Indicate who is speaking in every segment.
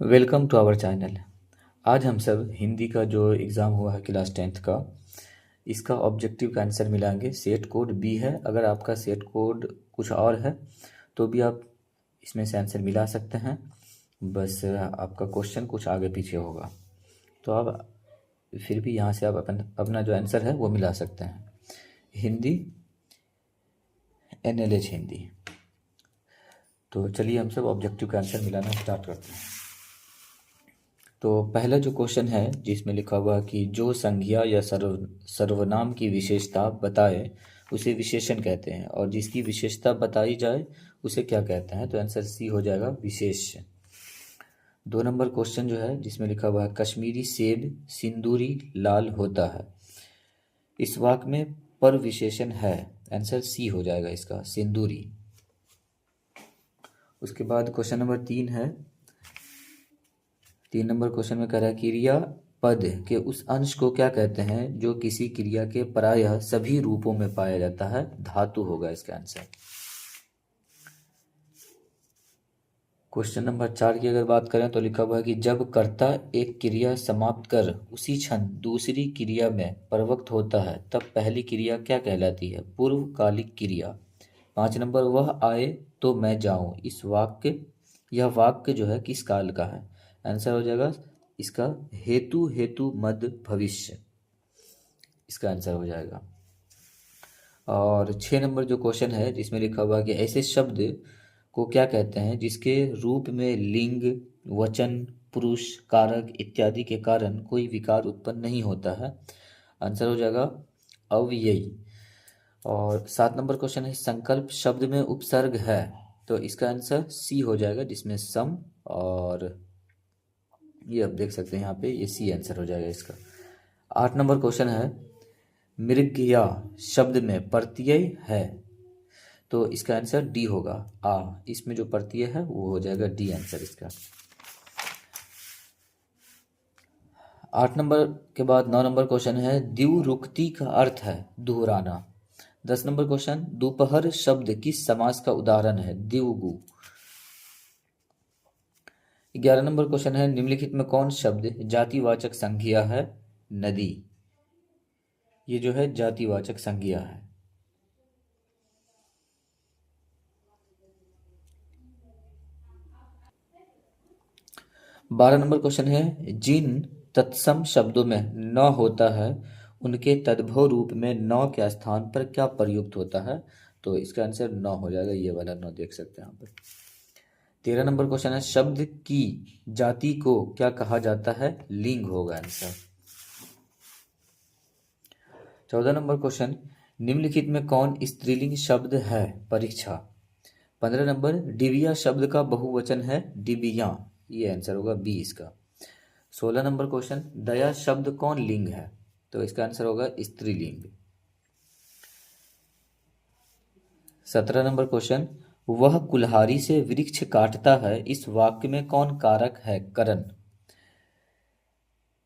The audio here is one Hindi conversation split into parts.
Speaker 1: Welcome to our channel. आज हम सब हिंदी का जो एग्ज़ाम हुआ है क्लास 10th का, इसका ऑब्जेक्टिव का आंसर मिलाएंगे। सेट कोड बी है। अगर आपका सेट कोड कुछ और है तो भी आप इसमें से आंसर मिला सकते हैं। बस आपका क्वेश्चन कुछ आगे पीछे होगा, तो आप फिर भी यहाँ से आप अपना जो आंसर है वो मिला सकते हैं। हिंदी, NLH हिंदी। तो चलिए हम सब ऑब्जेक्टिव का आंसर मिलाना स्टार्ट करते हैं। तो पहला जो क्वेश्चन है जिसमें लिखा हुआ है कि जो संज्ञा या सर्वनाम की विशेषता बताए उसे विशेषण कहते हैं, और जिसकी विशेषता बताई जाए उसे क्या कहते हैं। तो आंसर सी हो जाएगा, विशेष्य। 2 नंबर क्वेश्चन जो है जिसमें लिखा हुआ है कश्मीरी सेब सिंदूरी लाल होता है, इस वाक्य में पर विशेषण है। आंसर सी हो जाएगा इसका, सिंदूरी। उसके बाद क्वेश्चन नंबर 3 है। 3 नंबर क्वेश्चन में कह रहा है क्रिया पद के उस अंश को क्या कहते हैं जो किसी क्रिया के प्रायः सभी रूपों में पाया जाता है। धातु होगा इसका आंसर। क्वेश्चन नंबर 4 की अगर बात करें तो लिखा हुआ है कि जब कर्ता एक क्रिया समाप्त कर उसी क्षण दूसरी क्रिया में प्रवृत्त होता है तब पहली क्रिया क्या कहलाती है। पूर्वकालिक क्रिया। 5 नंबर वह आए तो मैं जाऊं, यह वाक्य जो है किस काल का है। आंसर हो जाएगा इसका हेतु हेतु मद भविष्य, इसका आंसर हो जाएगा। और 6 नंबर जो क्वेश्चन है जिसमें लिखा हुआ है कि ऐसे शब्द को क्या कहते हैं जिसके रूप में लिंग, वचन, पुरुष, कारक इत्यादि के कारण कोई विकार उत्पन्न नहीं होता है। आंसर हो जाएगा अव्ययी। और 7 नंबर क्वेश्चन है संकल्प शब्द में उपसर्ग है, तो इसका आंसर सी हो जाएगा जिसमें सम, और ये आप देख सकते हैं यहाँ पे, ये सी आंसर हो जाएगा इसका। 8 नंबर क्वेश्चन है मृगया शब्द में प्रत्यय है, तो इसका आंसर डी होगा, आ। इसमें जो प्रत्यय है वो हो जाएगा डी आंसर इसका। 8 नंबर के बाद 9 नंबर क्वेश्चन है द्विरुक्ति का अर्थ है दोहराना। 10 नंबर क्वेश्चन दोपहर शब्द किस समास का उदाहरण है। द्विगु। 11 नंबर क्वेश्चन है निम्नलिखित में कौन शब्द जातिवाचक संज्ञा है। नदी, ये जो है जातिवाचक संज्ञा है। 12 नंबर क्वेश्चन है जिन तत्सम शब्दों में न होता है उनके तद्भव रूप में न के स्थान पर क्या प्रयुक्त होता है। तो इसका आंसर न हो जाएगा, ये वाला न देख सकते हैं यहाँ पर। 13 नंबर क्वेश्चन है शब्द की जाति को क्या कहा जाता है। लिंग होगा आंसर। 14 नंबर क्वेश्चन निम्नलिखित में कौन स्त्रीलिंग शब्द है। परीक्षा। 15 नंबर डिबिया शब्द का बहुवचन है डिबिया, ये आंसर होगा बी इसका। 16 नंबर क्वेश्चन दया शब्द कौन लिंग है, तो इसका आंसर होगा स्त्रीलिंग। 17 नंबर क्वेश्चन वह कुल्हाड़ी से वृक्ष काटता है, इस वाक्य में कौन कारक है। करण।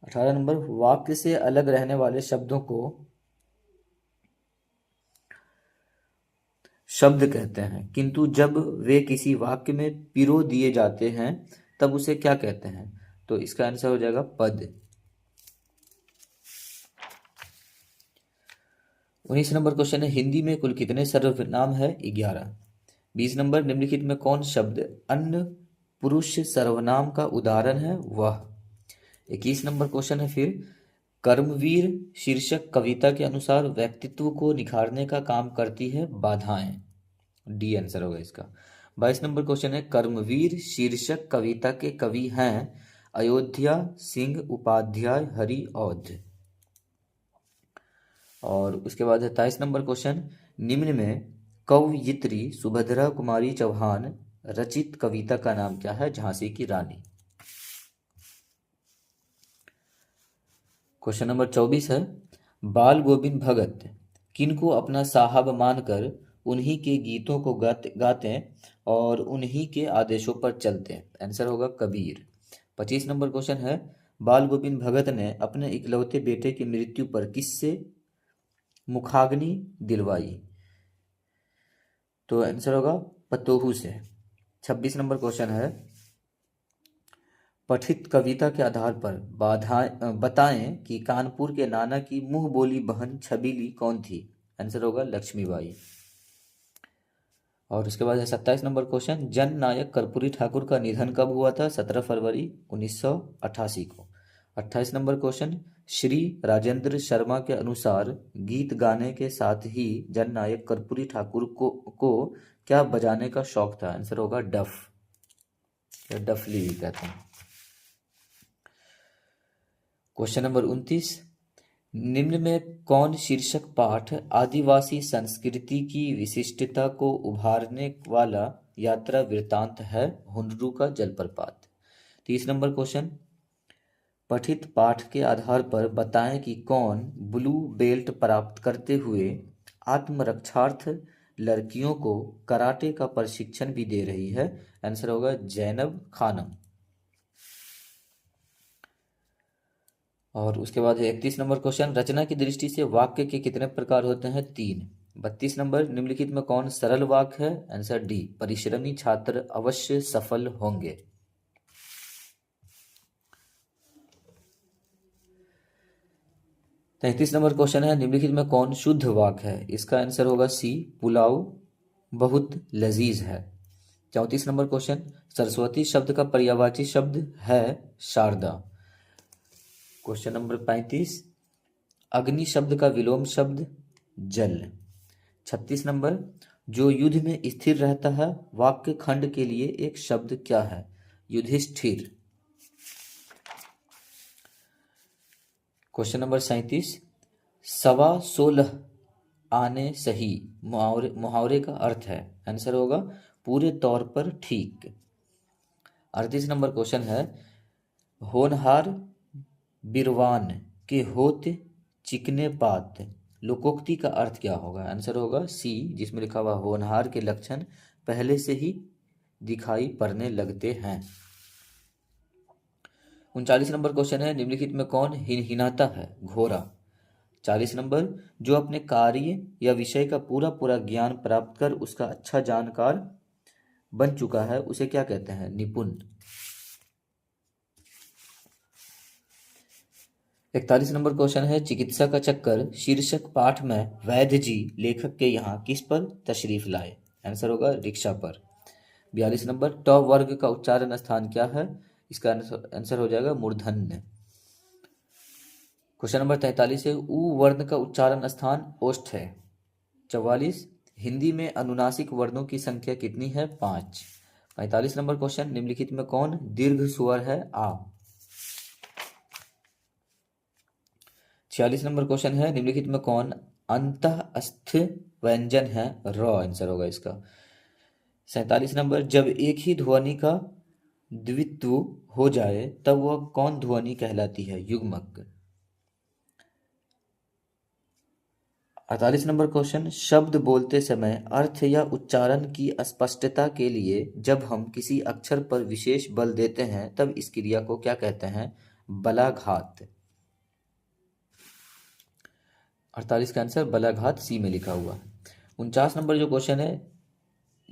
Speaker 1: 18 नंबर वाक्य से अलग रहने वाले शब्दों को शब्द कहते हैं, किंतु जब वे किसी वाक्य में पिरो दिए जाते हैं तब उसे क्या कहते हैं। तो इसका आंसर हो जाएगा पद। 19 नंबर क्वेश्चन है हिंदी में कुल कितने सर्वनाम है। 11। 20 नंबर निम्नलिखित में कौन शब्द अन्य पुरुष सर्वनाम का उदाहरण है। वह। 21 नंबर क्वेश्चन है फिर कर्मवीर शीर्षक कविता के अनुसार व्यक्तित्व को निखारने का काम करती है बाधाएं। डी आंसर होगा इसका। 22 नंबर क्वेश्चन है कर्मवीर शीर्षक कविता के कवि हैं अयोध्या सिंह उपाध्याय हरि औध। और उसके बाद है 23 नंबर क्वेश्चन निम्न में कवयित्री सुभद्रा कुमारी चौहान रचित कविता का नाम क्या है। झांसी की रानी। क्वेश्चन नंबर 24 है बाल गोविंद भगत किनको अपना साहब मानकर उन्हीं के गीतों को गाते और उन्हीं के आदेशों पर चलते हैं। आंसर होगा कबीर। 25 नंबर क्वेश्चन है बाल गोविंद भगत ने अपने इकलौते बेटे की मृत्यु पर किससे मुखाग्नि दिलवाई। तो आंसर होगा पतोहू से। 26 नंबर क्वेश्चन है पठित कविता के आधार पर बताएं कि कानपुर के नाना की मुंह बोली बहन छबीली कौन थी। आंसर होगा लक्ष्मीबाई। और उसके बाद है 27 नंबर क्वेश्चन, जन नायक कर्पूरी ठाकुर का निधन कब हुआ था? 17 फरवरी 1988 को। 28 नंबर क्वेश्चन, श्री राजेंद्र शर्मा के अनुसार गीत गाने के साथ ही जन नायक कर्पूरी ठाकुर को क्या बजाने का शौक था? आंसर होगा डफ, या डफली भी कहते हैं। क्वेश्चन नंबर 29, निम्न में कौन शीर्षक पाठ आदिवासी संस्कृति की विशिष्टता को उभारने वाला यात्रा वृत्तांत है? हुंडरू का जलप्रपात। 30 नंबर क्वेश्चन, पठित पाठ के आधार पर बताएं कि कौन ब्लू बेल्ट प्राप्त करते हुए आत्मरक्षार्थ लड़कियों को कराटे का प्रशिक्षण भी दे रही है? आंसर होगा जैनब खानम। और उसके बाद 31 नंबर क्वेश्चन, रचना की दृष्टि से वाक्य के कितने प्रकार होते हैं? 3। 32 नंबर, निम्नलिखित में कौन सरल वाक्य है? आंसर डी, परिश्रमी छात्र अवश्य सफल होंगे। 33 नंबर क्वेश्चन है, निम्नलिखित में कौन शुद्ध वाक्य है? इसका आंसर होगा सी, पुलाव बहुत लजीज है। 34 नंबर क्वेश्चन, सरस्वती शब्द का पर्यायवाची शब्द है शारदा। क्वेश्चन नंबर 35, अग्नि शब्द का विलोम शब्द जल। 36 नंबर, जो युद्ध में स्थिर रहता है वाक्य खंड के लिए एक शब्द क्या है? युधिष्ठिर। क्वेश्चन नंबर 37, 16.25 आने सही मुहावरे का अर्थ है? आंसर होगा पूरे तौर पर ठीक। 38 नंबर क्वेश्चन है, होनहार बिरवान के होत चिकने पात लोकोक्ति का अर्थ क्या होगा? आंसर होगा सी, जिसमें लिखा हुआ होनहार के लक्षण पहले से ही दिखाई पड़ने लगते हैं। 39 नंबर क्वेश्चन है, निम्नलिखित में कौन हिनहिनाता है? घोड़ा। 40 नंबर, जो अपने कार्य या विषय का पूरा पूरा ज्ञान प्राप्त कर उसका अच्छा जानकार बन चुका है उसे क्या कहते हैं? निपुण। 41 नंबर क्वेश्चन है, चिकित्सा का चक्कर शीर्षक पाठ में वैद्य जी लेखक के यहाँ किस पर तशरीफ लाए? आंसर होगा रिक्शा पर। 42 नंबर, ट वर्ग का उच्चारण स्थान क्या है? इसका आंसर हो जाएगा मूर्धन्य। क्वेश्चन नंबर 43 है, उ वर्ण का उच्चारण स्थान ओष्ठ है। 44, हिंदी में अनुनासिक वर्णों की संख्या कितनी है? 5। 45 नंबर क्वेश्चन, निम्नलिखित में कौन दीर्घ स्वर है? आ। 46 नंबर क्वेश्चन है, निम्नलिखित में कौन अंतःस्थ व्यंजन है? र आंसर होगा इसका। 47 नंबर, जब एक ही ध्वनि का द्वित्व हो जाए तब वह कौन ध्वनि कहलाती है? युग्मक। 48 नंबर क्वेश्चन, शब्द बोलते समय अर्थ या उच्चारण की स्पष्टता के लिए जब हम किसी अक्षर पर विशेष बल देते हैं तब इस क्रिया को क्या कहते हैं? बलाघात। 48 का आंसर बलाघात सी में लिखा हुआ है। 49 नंबर जो क्वेश्चन है,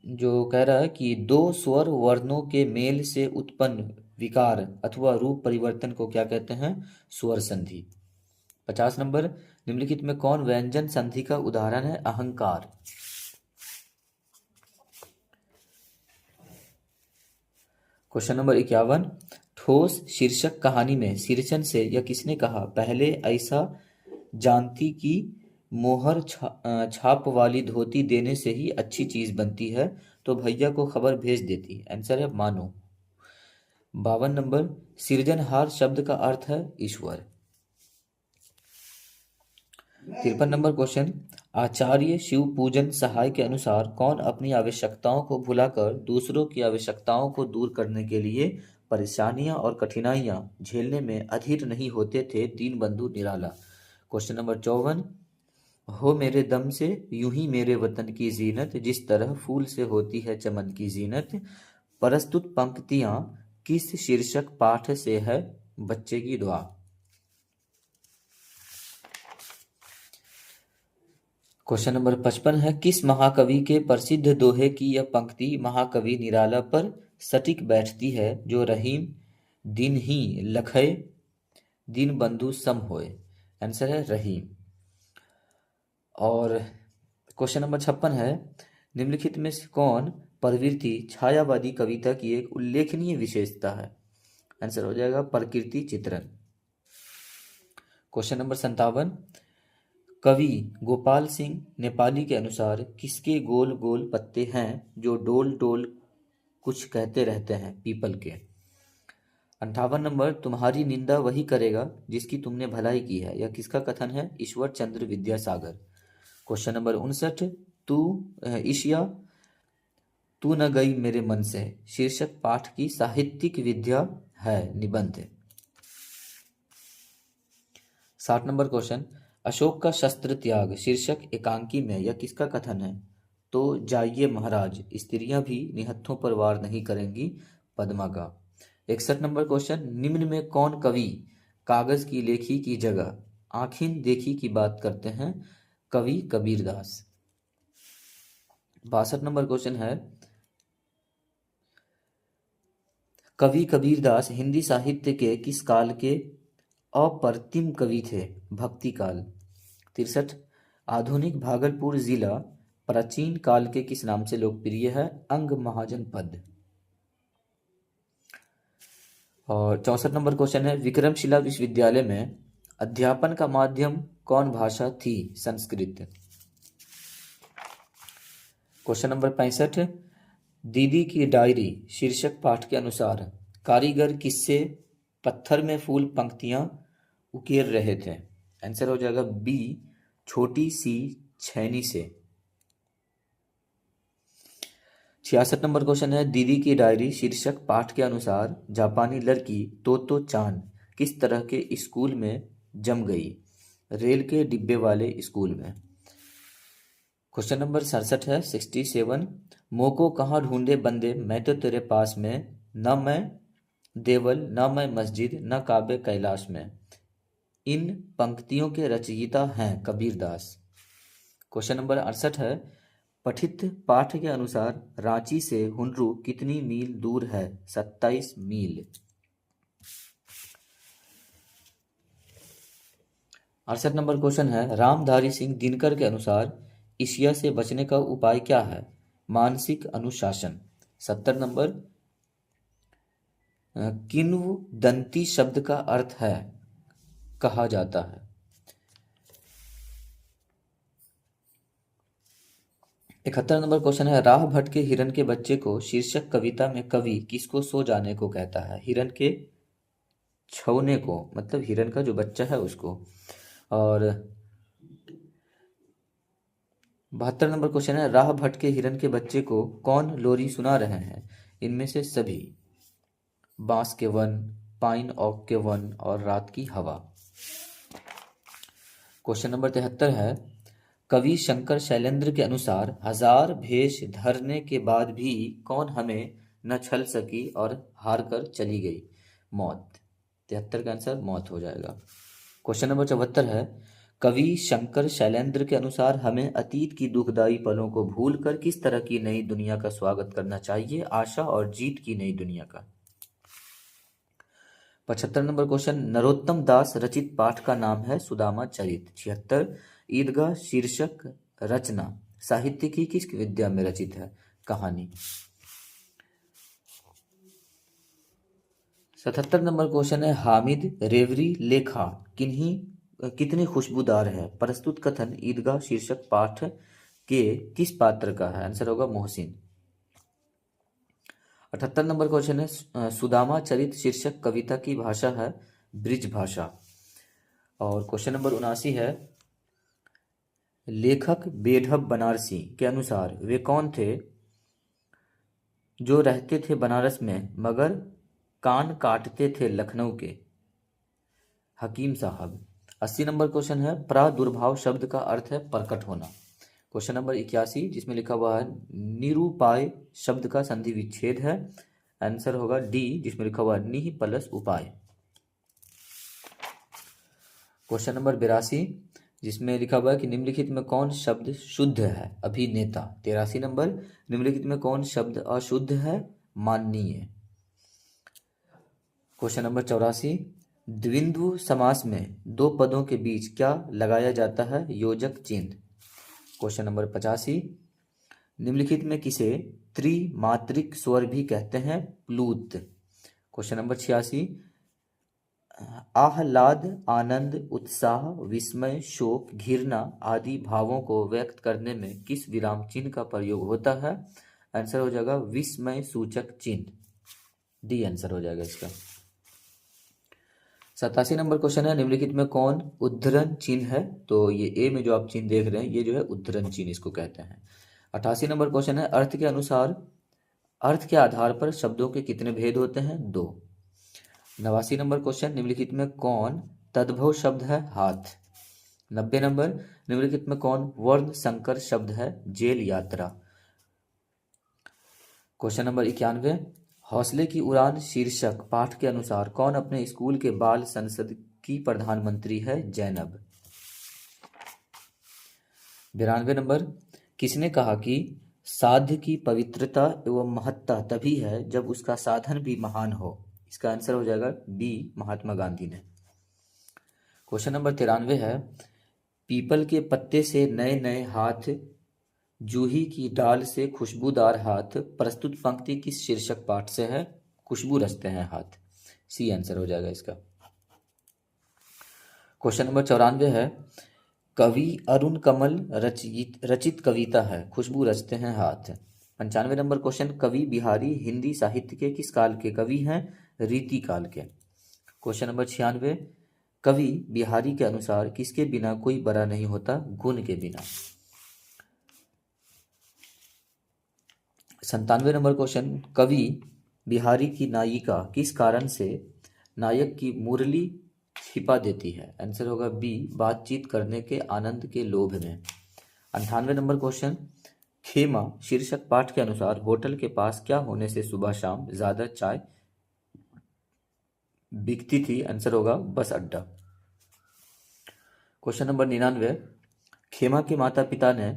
Speaker 1: जो कह रहा है कि दो स्वर वर्णों के मेल से उत्पन्न विकार अथवा रूप परिवर्तन को क्या कहते हैं? स्वर संधि। 50 नंबर, निम्नलिखित में कौन व्यंजन संधि का उदाहरण है? अहंकार। क्वेश्चन नंबर 51, ठोस शीर्षक कहानी में शीर्षन से यह किसने कहा, पहले ऐसा जानती कि मोहर छाप वाली धोती देने से ही अच्छी चीज बनती है तो भैया को खबर भेज देती? आंसर है मानो। 52 नंबर, सृजनहार शब्द का अर्थ है ईश्वर। 53 नंबर क्वेश्चन, आचार्य शिव पूजन सहाय के अनुसार कौन अपनी आवश्यकताओं को भुलाकर दूसरों की आवश्यकताओं को दूर करने के लिए परेशानियां और कठिनाइयां झेलने में अधीर नहीं होते थे? दीनबंधु निराला। क्वेश्चन नंबर 54, हो मेरे दम से यूं ही मेरे वतन की जीनत जिस तरह फूल से होती है चमन की जीनत। प्रस्तुत पंक्तियां किस शीर्षक पाठ से है? बच्चे की दुआ। क्वेश्चन नंबर 55 है, किस महाकवि के प्रसिद्ध दोहे की यह पंक्ति महाकवि निराला पर सटीक बैठती है? जो रहीम दिन ही लखय दीन बंधु सम होए। आंसर है रही। और क्वेश्चन नंबर 56 है, निम्नलिखित में से कौन प्रवृत्ति छायावादी कविता की एक उल्लेखनीय विशेषता है? आंसर हो जाएगा प्रकृति चित्रण। क्वेश्चन नंबर 57, कवि गोपाल सिंह नेपाली के अनुसार किसके गोल गोल पत्ते हैं जो डोल डोल कुछ कहते रहते हैं? पीपल के। 58 नंबर, तुम्हारी निंदा वही करेगा जिसकी तुमने भलाई की है। यह किसका कथन है? ईश्वर चंद्र विद्यासागर। क्वेश्चन नंबर 59, तू ईशिया तू न गई मेरे मन से शीर्षक पाठ की साहित्यिक विद्या है? निबंध। 60 नंबर क्वेश्चन, अशोक का शस्त्र त्याग शीर्षक एकांकी में यह किसका कथन है? तो जाइए महाराज, स्त्रियां भी निहत्थों पर वार नहीं करेंगी, पद्मा का। 61 नंबर क्वेश्चन, निम्न में कौन कवि कागज की लेखी की जगह आखिन देखी की बात करते हैं? कवि कबीरदास। 62 नंबर क्वेश्चन है, कवि कबीरदास हिंदी साहित्य के किस काल के अप्रतिम कवि थे? भक्ति काल। 63, आधुनिक भागलपुर जिला प्राचीन काल के किस नाम से लोकप्रिय है? अंग महाजन पद। और 64 नंबर क्वेश्चन है, विक्रमशिला विश्वविद्यालय में अध्यापन का माध्यम कौन भाषा थी? संस्कृत। क्वेश्चन नंबर 65, दीदी की डायरी शीर्षक पाठ के अनुसार कारीगर किससे पत्थर में फूल पंक्तियां उकेर रहे थे? आंसर हो जाएगा बी, छोटी सी छैनी से। 66 नंबर क्वेश्चन है, दीदी की डायरी शीर्षक पाठ के अनुसार जापानी लड़की तोतो चान किस तरह के स्कूल में जम गई? रेल के डिब्बे वाले स्कूल में। क्वेश्चन नंबर 67 है, 67, मोको कहाँ ढूंढे बंदे मैं तो तेरे पास में, न मैं देवल न मैं मस्जिद न काबे कैलाश में। इन पंक्तियों के रचयिता हैं कबीरदास। क्वेश्चन नंबर 68 है, पठित पाठ के अनुसार रांची से हुनरू कितनी मील दूर है? 27 मील। 68 नंबर क्वेश्चन है, रामधारी सिंह दिनकर के अनुसार ईर्ष्या से बचने का उपाय क्या है? मानसिक अनुशासन। 70 नंबर, किंवदंती शब्द का अर्थ है कहा जाता है। 71 नंबर क्वेश्चन है, राह भट्ट के हिरन के बच्चे को शीर्षक कविता में कवि किसको सो जाने को कहता है? हिरन के छौने को, मतलब हिरन का जो बच्चा है उसको। और 72 नंबर क्वेश्चन है, राह भट्ट के हिरन के बच्चे को कौन लोरी सुना रहे हैं? इनमें से सभी, बांस के वन, पाइन ओक के वन और रात की हवा। क्वेश्चन नंबर 73 है, कवि शंकर शैलेंद्र के अनुसार हजार भेष धरने के बाद भी कौन हमें न छल सकी और हार कर चली गई? मौत। 73 का आंसर मौत हो जाएगा। क्वेश्चन नंबर 74 है, कवि शंकर शैलेंद्र के अनुसार हमें अतीत की दुखदाई पलों को भूलकर किस तरह की नई दुनिया का स्वागत करना चाहिए? आशा और जीत की नई दुनिया का। 75 नंबर क्वेश्चन, नरोत्तम दास रचित पाठ का नाम है सुदामा चरित। 76, ईदगाह शीर्षक रचना साहित्य की किस विद्या में रचित है? कहानी। 77 नंबर क्वेश्चन है, हामिद रेवरी लेखा कितनी खुशबूदार है? प्रस्तुत कथन ईदगाह शीर्षक पाठ के किस पात्र का है? आंसर होगा मोहसिन। 78 नंबर क्वेश्चन है, सुदामा चरित शीर्षक कविता की भाषा है ब्रिज भाषा। और क्वेश्चन नंबर 79 है, लेखक बेढब बनारसी के अनुसार वे कौन थे जो रहते थे बनारस में मगर कान काटते थे लखनऊ के? हकीम साहब। 80 नंबर क्वेश्चन है, प्रादुर्भाव शब्द का अर्थ है प्रकट होना। क्वेश्चन नंबर 81 जिसमें लिखा हुआ है निरूपाय शब्द का संधि विच्छेद है। आंसर होगा डी जिसमें लिखा हुआ है निहि प्लस उपाय। क्वेश्चन नंबर 82 जिसमें लिखा हुआ है कि निम्नलिखित में कौन शब्द शुद्ध है? अभिनेता। 83 नंबर, निम्नलिखित में कौन शब्द अशुद्ध है? माननीय। क्वेश्चन नंबर 84, द्विंद्व समास में दो पदों के बीच क्या लगाया जाता है? योजक चिन्ह। क्वेश्चन नंबर 85, निम्नलिखित में किसे त्रिमात्रिक स्वर भी कहते हैं? प्लूत। क्वेश्चन नंबर 86, आह्लाद, आनंद, उत्साह, विस्मय, शोक, घृणा आदि भावों को व्यक्त करने में किस विराम चिन्ह का प्रयोग होता है? आंसर हो जाएगा विस्मय सूचक चिन्ह। डी आंसर हो जाएगा इसका। 87 नंबर क्वेश्चन है, निम्नलिखित में कौन उद्धरण चिन्ह है? तो ये ए में जो आप चिन्ह देख रहे हैं ये जो है उद्धरण चिन्ह इसको कहते हैं। 88 नंबर क्वेश्चन है, अर्थ के आधार पर शब्दों के कितने भेद होते हैं? 2। 89 नंबर क्वेश्चन, निम्नलिखित में कौन तद्भव शब्द है? हाथ। 90 नंबर, निम्नलिखित में कौन वर्ण संकर शब्द है? जेल यात्रा। क्वेश्चन नंबर 91, हौसले की उड़ान शीर्षक पाठ के अनुसार कौन अपने स्कूल के बाल संसद की प्रधानमंत्री है? जैनब। 92 नंबर, किसने कहा कि साध्य की पवित्रता एवं महत्ता तभी है जब उसका साधन भी महान हो? इसका आंसर हो जाएगा बी, महात्मा गांधी ने। क्वेश्चन नंबर 93 है, पीपल के पत्ते से नए नए हाथ, जूही की डाल से खुशबूदार हाथ, प्रस्तुत पंक्ति किस शीर्षक पाठ से है? खुशबू रचते हैं हाथ। सी आंसर हो जाएगा इसका। क्वेश्चन नंबर 94 है, कवि अरुण कमल रचित कविता है खुशबू रचते हैं हाथ। 95 नंबर क्वेश्चन, कवि बिहारी हिंदी साहित्य के किस काल के कवि हैं? रीति काल के। क्वेश्चन नंबर 96, कवि बिहारी के अनुसार किसके बिना कोई बड़ा नहीं होता? गुण के बिना। 97 नंबर क्वेश्चन, कवि बिहारी की नायिका किस कारण से नायक की मुरली छिपा देती है? आंसर होगा बी, बातचीत करने के आनंद के लोभ में। 98 नंबर क्वेश्चन, खेमा शीर्षक पाठ के अनुसार होटल के पास क्या होने से सुबह शाम ज्यादा चाय बिकती थी? आंसर होगा बस अड्डा। क्वेश्चन नंबर 99, खेमा के माता पिता ने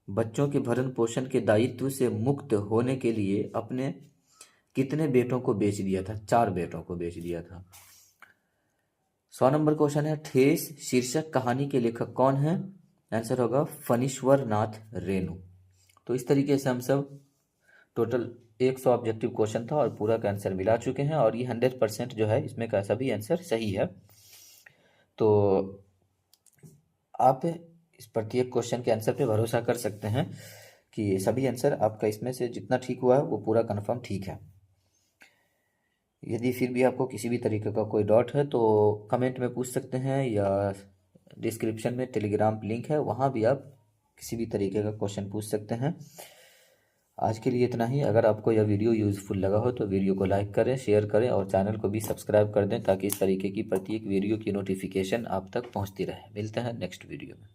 Speaker 1: बच्चों के भरण पोषण के दायित्व से मुक्त होने के लिए अपने कितने बेटों को बेच दिया था? 4 बेटों को बेच दिया था। 100 नंबर क्वेश्चन है, ठेस शीर्षक कहानी के लेखक कौन है? आंसर होगा फणीश्वर नाथ रेणु। तो इस तरीके से हम सब टोटल 100 ऑब्जेक्टिव क्वेश्चन था और पूरा का आंसर मिला चुके हैं और ये 100% जो है इसमें का सभी आंसर सही है। तो आप इस प्रत्येक क्वेश्चन के आंसर पे भरोसा कर सकते हैं कि सभी आंसर आपका इसमें से जितना ठीक हुआ है वो पूरा कंफर्म ठीक है। यदि फिर भी आपको किसी भी तरीके का कोई डाउट है तो कमेंट में पूछ सकते हैं या डिस्क्रिप्शन में टेलीग्राम लिंक है, वहाँ भी आप किसी भी तरीके का क्वेश्चन पूछ सकते हैं। आज के लिए इतना ही। अगर आपको यह वीडियो यूज़फुल लगा हो तो वीडियो को लाइक करें, शेयर करें और चैनल को भी सब्सक्राइब कर दें ताकि इस तरीके की प्रत्येक वीडियो की नोटिफिकेशन आप तक पहुंचती रहे। मिलते हैं नेक्स्ट वीडियो में।